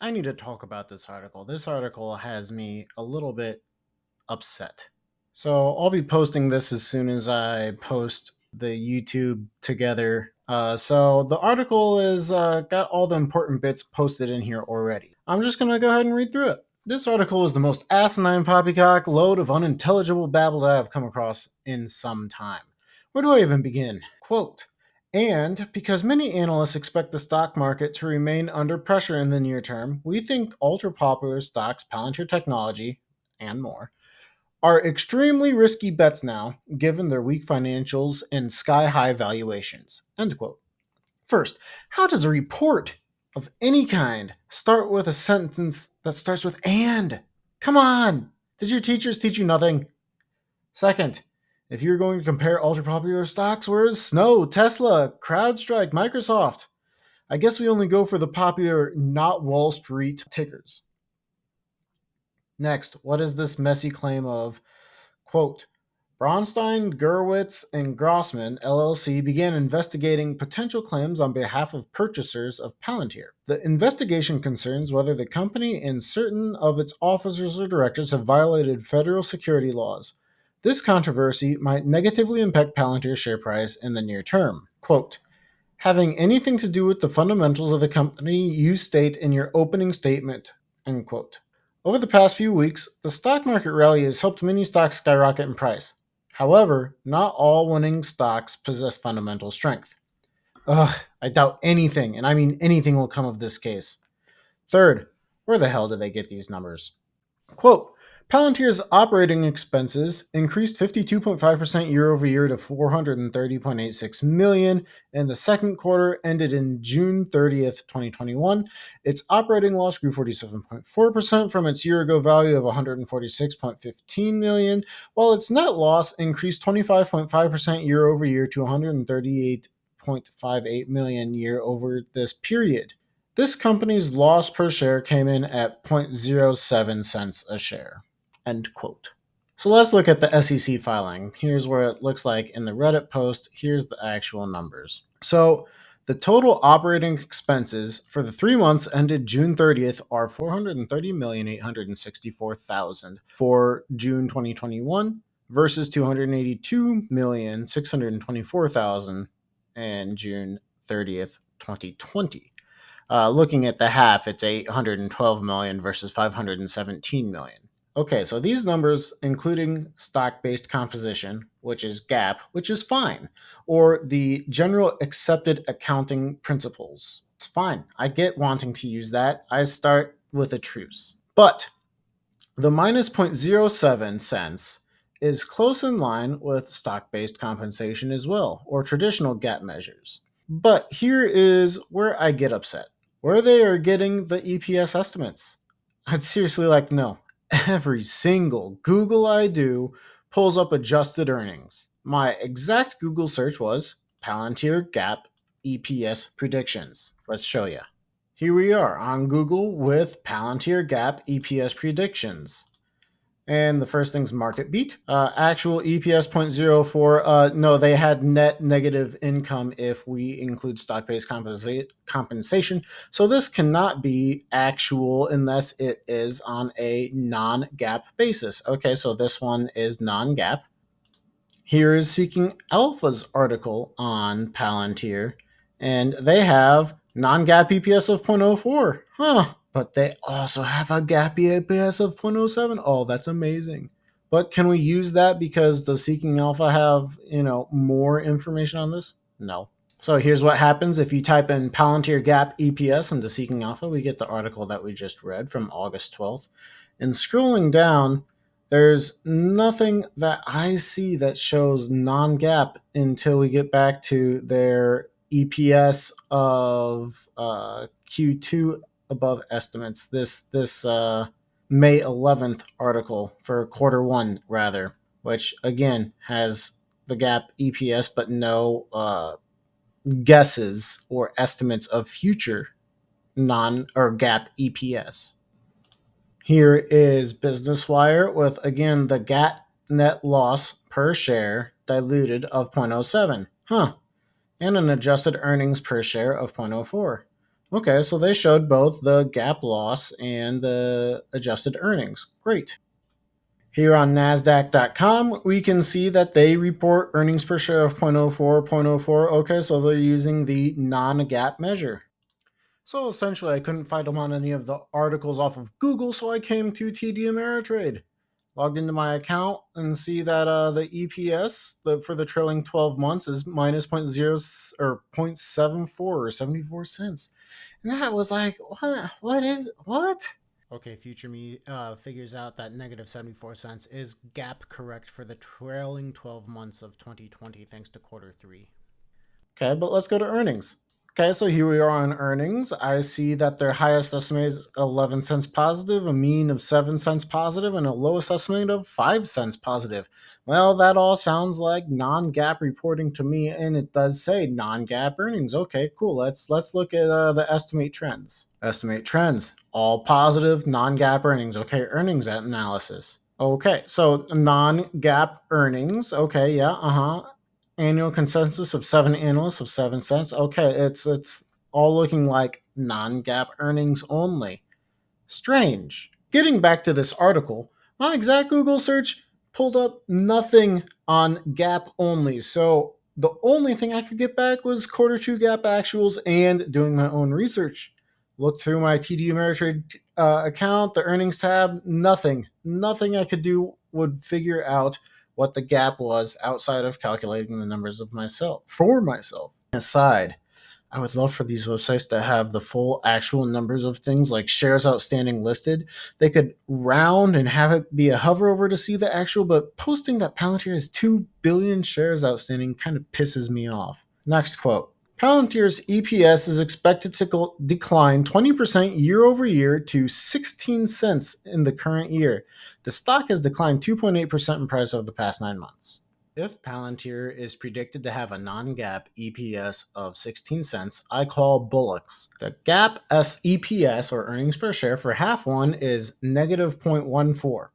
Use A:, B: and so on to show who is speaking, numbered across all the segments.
A: I need to talk about this article. This article has me a little bit upset. So I'll be posting this as soon as I post the YouTube together. So the article is got all the important bits posted in here already. I'm just gonna go ahead and read through it. This article is the most asinine poppycock load of unintelligible babble that I've come across in some time. Where do I even begin? Quote, and because many analysts expect the stock market to remain under pressure in the near term, we think ultra popular stocks, Palantir Technology, and more, are extremely risky bets now, given their weak financials and sky high valuations. End quote. First, how does a report of any kind start with a sentence that starts with and? Come on! Did your teachers teach you nothing? Second, if you're going to compare ultra popular stocks, where's Snow, Tesla, CrowdStrike, Microsoft? I guess we only go for the popular, not Wall Street tickers. Next, what is this messy claim of, quote, Braunstein, Gurwitz, and Grossman LLC began investigating potential claims on behalf of purchasers of Palantir. The investigation concerns whether the company and certain of its officers or directors have violated federal security laws. This controversy might negatively impact Palantir's share price in the near term. Quote, having anything to do with the fundamentals of the company you state in your opening statement, end quote. Over the past few weeks, the stock market rally has helped many stocks skyrocket in price. However, not all winning stocks possess fundamental strength. Ugh, I doubt anything, and I mean anything, will come of this case. Third, where the hell did they get these numbers? Quote, Palantir's operating expenses increased 52.5% year over year to $430.86 million in the second quarter ended in June 30th, 2021. Its operating loss grew 47.4% from its year ago value of $146.15 million, while its net loss increased 25.5% year over year to $138.58 million year over this period. This company's loss per share came in at 0.07 cents a share. End quote. So let's look at the SEC filing. Here's where it looks like in the Reddit post. Here's the actual numbers. So the total operating expenses for the 3 months ended June 30th are $430,864,000 for June 2021 versus $282,624,000 in June 30th, 2020. Looking at the half, it's 812 million versus 517 million. Okay, so these numbers, including stock-based composition, which is GAAP, which is fine, or the general accepted accounting principles. It's fine. I get wanting to use that. I start with a truce. But the minus 0.07 cents is close in line with stock-based compensation as well, or traditional GAAP measures. But here is where I get upset. Where they are getting the EPS estimates. I'd seriously like to know. Every single Google I do pulls up adjusted earnings. My exact Google search was Palantir GAAP EPS predictions. Let's show you. Here we are on Google with Palantir GAAP EPS predictions. And the first thing's market beat. Actual EPS 0.04. No, they had net negative income if we include stock-based compensation. So this cannot be actual unless it is on a non-GAAP basis. Okay, so this one is non-GAAP. Here is Seeking Alpha's article on Palantir, and they have non-GAAP EPS of 0.04. Huh. But they also have a GAAP EPS of 0.07. Oh, that's amazing. But can we use that because does Seeking Alpha have, more information on this? No. So here's what happens if you type in Palantir GAAP EPS into Seeking Alpha. We get the article that we just read from August 12th. And scrolling down, there's nothing that I see that shows non-GAAP until we get back to their EPS of Q2 above estimates. This May 11th article for quarter one, rather, which again has the GAAP EPS but no guesses or estimates of future non or GAAP EPS. Here is Business Wire with, again, the GAAP net loss per share diluted of 0.07. And an adjusted earnings per share of 0.04. Okay, so they showed both the GAAP loss and the adjusted earnings. Great. Here on NASDAQ.com, we can see that they report earnings per share of 0.04, 0.04. Okay, so they're using the non-GAAP measure. So essentially, I couldn't find them on any of the articles off of Google, so I came to TD Ameritrade. Logged into my account and see that the EPS for the trailing 12 months is minus point 0 or 0.74 or 74 cents. And that was like, what? What? Okay, future me figures out that negative 74 cents is gap correct for the trailing 12 months of 2020 thanks to quarter three. Okay, but let's go to earnings. Okay, so here we are on earnings. I see that their highest estimate is 11 cents positive, a mean of 7 cents positive, and a lowest estimate of 5 cents positive. Well, that all sounds like non-GAAP reporting to me, and it does say non-GAAP earnings. Okay, cool. Let's look at the estimate trends. Estimate trends, all positive, non-GAAP earnings. Okay, earnings analysis. Okay, so non-GAAP earnings. Okay, yeah, annual consensus of 7 analysts of 7 cents. Okay, it's all looking like non-GAAP earnings only. Strange. Getting back to this article, my exact Google search pulled up nothing on GAAP only. So the only thing I could get back was quarter two GAAP actuals and doing my own research. Looked through my TD Ameritrade account, the earnings tab, nothing I could do would figure out what the gap was outside of calculating the numbers of myself for myself. Aside, I would love for these websites to have the full actual numbers of things like shares outstanding listed. They could round and have it be a hover over to see the actual, but posting that Palantir has 2 billion shares outstanding kind of pisses me off. Next quote. Palantir's EPS is expected to decline 20% year over year to 16 cents in the current year. The stock has declined 2.8% in price over the past 9 months. If Palantir is predicted to have a non-GAAP EPS of 16 cents, I call bullocks. The GAAP EPS or earnings per share for half one is negative 0.14.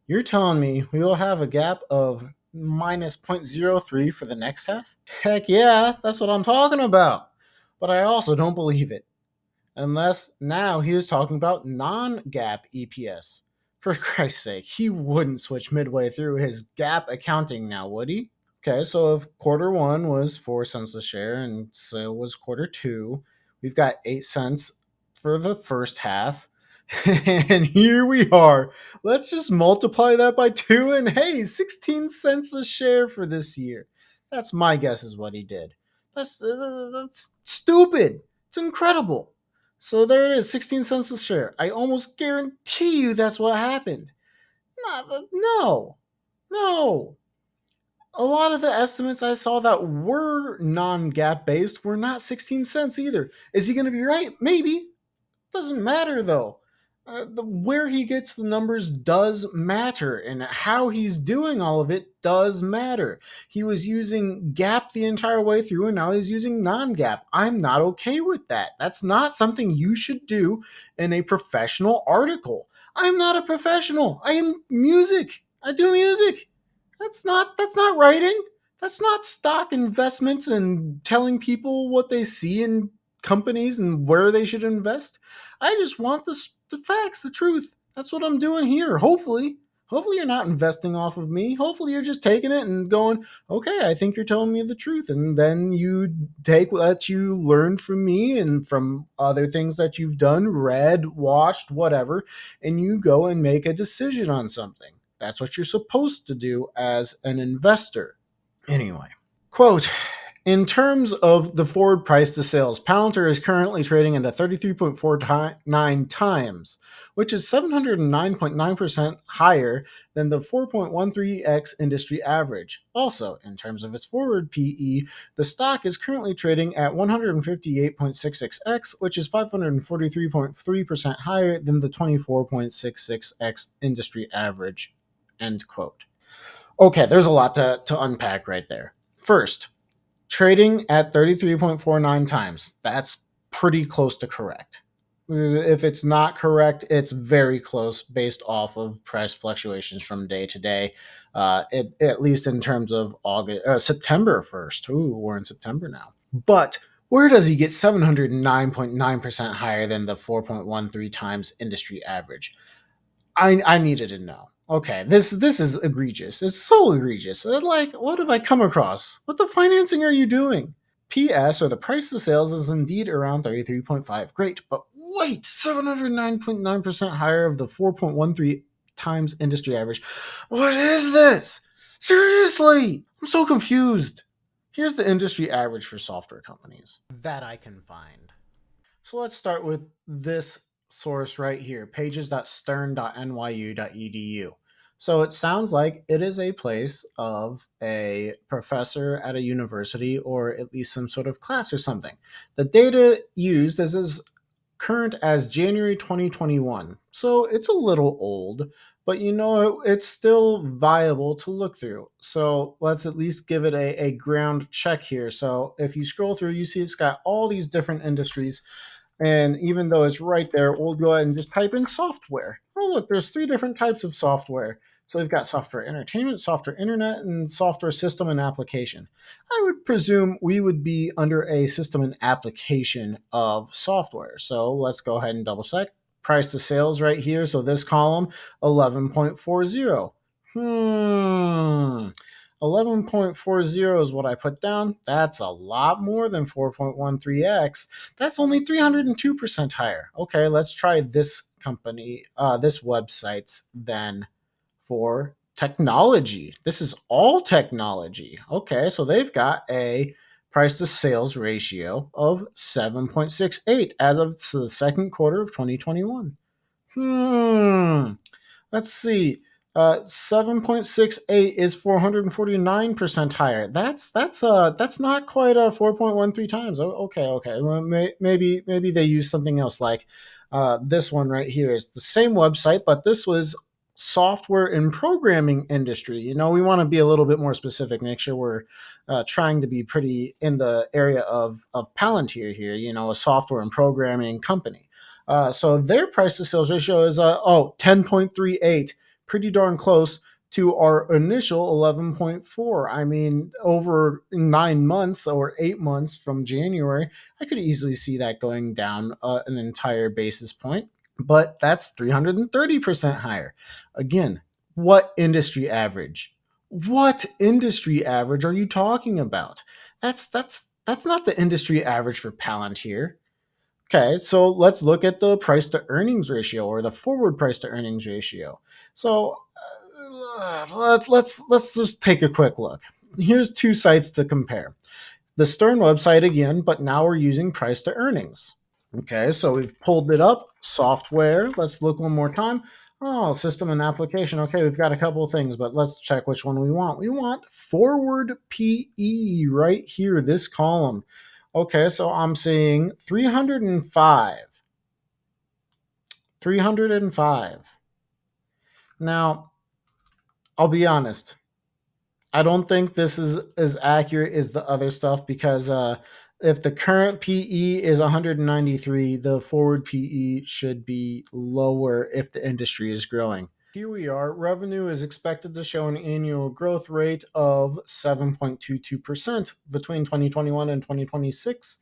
A: You're telling me we will have a gap of minus 0.03 for the next half? Heck yeah, that's what I'm talking about. But I also don't believe it. Unless now he is talking about non-GAAP EPS. For Christ's sake, he wouldn't switch midway through his GAAP accounting now, would he? Okay, so if quarter one was 4 cents a share and so was quarter two, we've got 8 cents for the first half. And here we are. Let's just multiply that by two, and hey, 16 cents a share for this year. That's my guess, is what he did. That's stupid. It's incredible. So there it is, 16 cents a share. I almost guarantee you that's what happened. No, no. A lot of the estimates I saw that were non-GAAP based were not 16 cents either. Is he going to be right? Maybe. Doesn't matter though. Where he gets the numbers does matter, and how he's doing all of it does matter. He was using GAAP the entire way through, and now he's using non-GAAP. I'm not okay with that. That's not something you should do in a professional article. I'm not a professional. I am music. I do music. That's not writing. That's not stock investments and telling people what they see in companies and where they should invest. I just want the facts, the truth. That's what I'm doing here. Hopefully you're not investing off of me. Hopefully you're just taking it and going, okay, I think you're telling me the truth. And then you take what you learned from me and from other things that you've done, read, watched, whatever, and you go and make a decision on something. That's what you're supposed to do as an investor. Anyway, quote, in terms of the forward price to sales, Palantir is currently trading at a 33.49 times, which is 709.9% higher than the 4.13x industry average. Also, in terms of its forward PE, the stock is currently trading at 158.66x, which is 543.3% higher than the 24.66x industry average. End quote. Okay, there's a lot to unpack right there. First, trading at 33.49 times. That's pretty close to correct. If it's not correct, it's very close based off of price fluctuations from day to day. At least in terms of September 1st. Ooh, we're in September now. But Where does he get 709.9% higher than the 4.13 times industry average? I needed to know. Okay, this is egregious. It's so egregious. Like, what have I come across? What the financing are you doing? PS, or the price of sales, is indeed around 33.5. Great, but wait, 709.9% higher of the 4.13 times industry average. What is this? Seriously, I'm so confused. Here's the industry average for software companies that I can find. So let's start with this source right here, pages.stern.nyu.edu. So it sounds like it is a place of a professor at a university or at least some sort of class or something. The data used is as current as January 2021. So it's a little old, but it's still viable to look through. So let's at least give it a ground check here. So if you scroll through, you see it's got all these different industries, and even though it's right there, we'll go ahead and just type in software. Oh, look, there's three different types of software. So we've got software entertainment, software internet, and software system and application. I would presume we would be under a system and application of software. So let's go ahead and double check. Price to sales right here. So this column, 11.40. 11.40 is what I put down. That's a lot more than 4.13x. That's only 302% higher. Okay, let's try this company, this website's then for technology. This is all technology. Okay, so they've got a price to sales ratio of 7.68 as of the second quarter of 2021. Let's see. 7.68 is 449% higher. That's not quite a 4.13 times. Okay. Well, maybe they use something else, like this one right here is the same website, but this was software and programming industry. We want to be a little bit more specific, make sure we're trying to be pretty in the area of Palantir here, a software and programming company. So their price to sales ratio is 10.38, pretty darn close to our initial 11.4. I mean, over 9 months or 8 months from January, I could easily see that going down an entire basis point, but that's 330% higher. Again, what industry average? What industry average are you talking about? That's not the industry average for Palantir. Okay, so let's look at the price to earnings ratio, or the forward price to earnings ratio. So let's just take a quick look. Here's two sites to compare. The Stern website again, but now we're using price to earnings. Okay, so we've pulled it up. Software. Let's look one more time. Oh, system and application. Okay, we've got a couple of things, but let's check which one we want. We want forward PE right here, this column. Okay, so I'm seeing 305. 305. Now, I'll be honest. I don't think this is as accurate as the other stuff, because if the current PE is 193, the forward PE should be lower if the industry is growing. Here we are. Revenue is expected to show an annual growth rate of 7.22% between 2021 and 2026.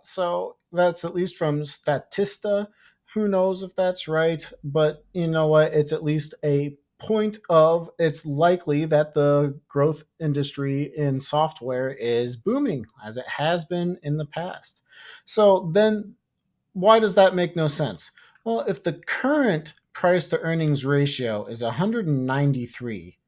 A: So that's at least from Statista. Who knows if that's right, but you know what? It's at least a point of it's likely that the growth industry in software is booming as it has been in the past. So then why does that make no sense? Well, if the current price to earnings ratio is 193,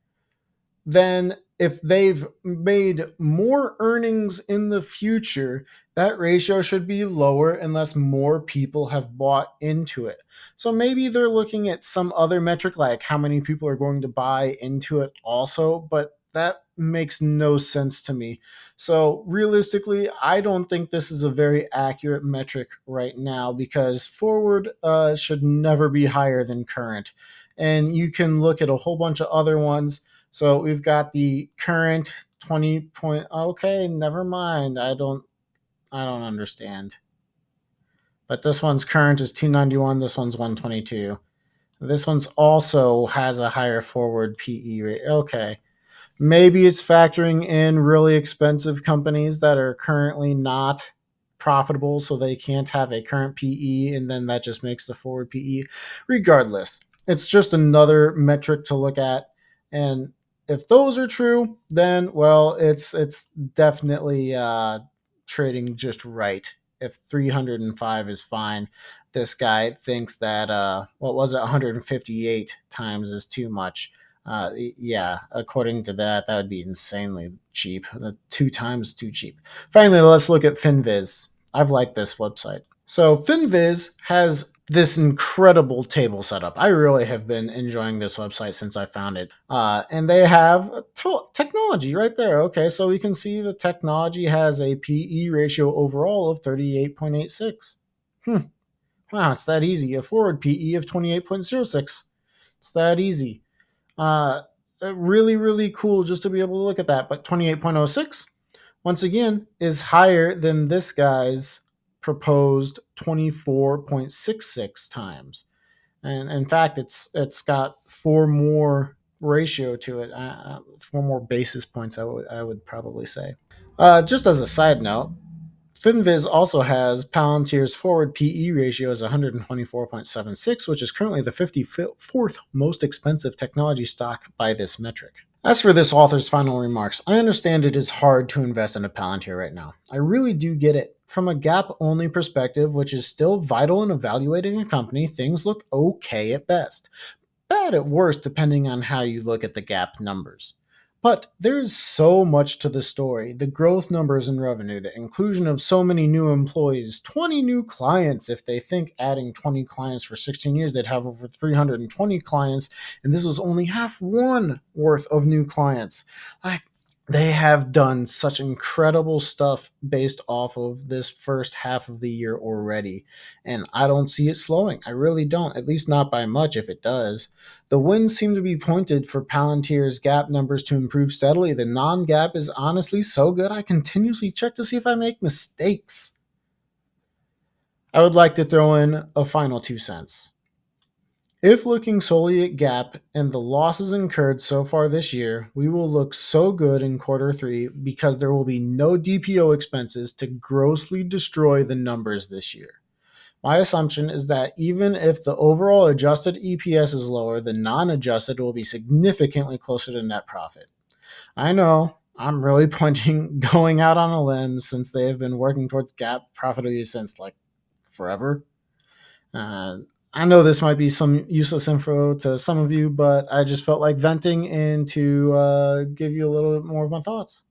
A: then if they've made more earnings in the future, that ratio should be lower unless more people have bought into it. So maybe they're looking at some other metric, like how many people are going to buy into it also, but that makes no sense to me. So realistically, I don't think this is a very accurate metric right now, because forward should never be higher than current. And you can look at a whole bunch of other ones. So we've got the current 20 point. Okay, never mind. I don't understand. But this one's current is 291. This one's 122. This one's also has a higher forward PE rate. Okay. Maybe it's factoring in really expensive companies that are currently not profitable, so they can't have a current PE, and then that just makes the forward PE. Regardless, it's just another metric to look at, and if those are true, then well, it's definitely trading just right. If 305 is fine, this guy thinks that what was it, 158 times is too much. Yeah, according to that, that would be insanely cheap. 2 times too cheap. Finally, let's look at Finviz. I've liked this website. So Finviz has this incredible table setup. I really have been enjoying this website since I found it. And they have technology right there. Okay, so we can see the technology has a PE ratio overall of 38.86. Wow, it's that easy. A forward PE of 28.06. It's that easy. Uh, really, really cool just to be able to look at that. But 28.06, once again, is higher than this guy's proposed 24.66 times. And in fact, it's got four more ratio to it, 4 more basis points, I would probably say. Just as a side note, Finviz also has Palantir's forward PE ratio as 124.76, which is currently the 54th most expensive technology stock by this metric. As for this author's final remarks, I understand it is hard to invest in a Palantir right now. I really do get it. From a gap only perspective, which is still vital in evaluating a company, things look okay at best, bad at worst, depending on how you look at the gap numbers. But there's so much to the story, the growth numbers and revenue, the inclusion of so many new employees, 20 new clients. If they think adding 20 clients for 16 years, they'd have over 320 clients, and this was only half one worth of new clients. Like, they have done such incredible stuff based off of this first half of the year already, and I don't see it slowing. I really don't, at least not by much if it does. The winds seem to be pointed for Palantir's gap numbers to improve steadily. The non gap is honestly so good, I continuously check to see if I make mistakes. I would like to throw in a final 2 cents. If looking solely at gap and the losses incurred so far this year, we will look so good in quarter three because there will be no DPO expenses to grossly destroy the numbers this year. My assumption is that even if the overall adjusted EPS is lower, the non adjusted will be significantly closer to net profit. I know I'm really going out on a limb since they have been working towards GAAP profitability since like forever. Uh, I know this might be some useless info to some of you, but I just felt like venting and to give you a little bit more of my thoughts.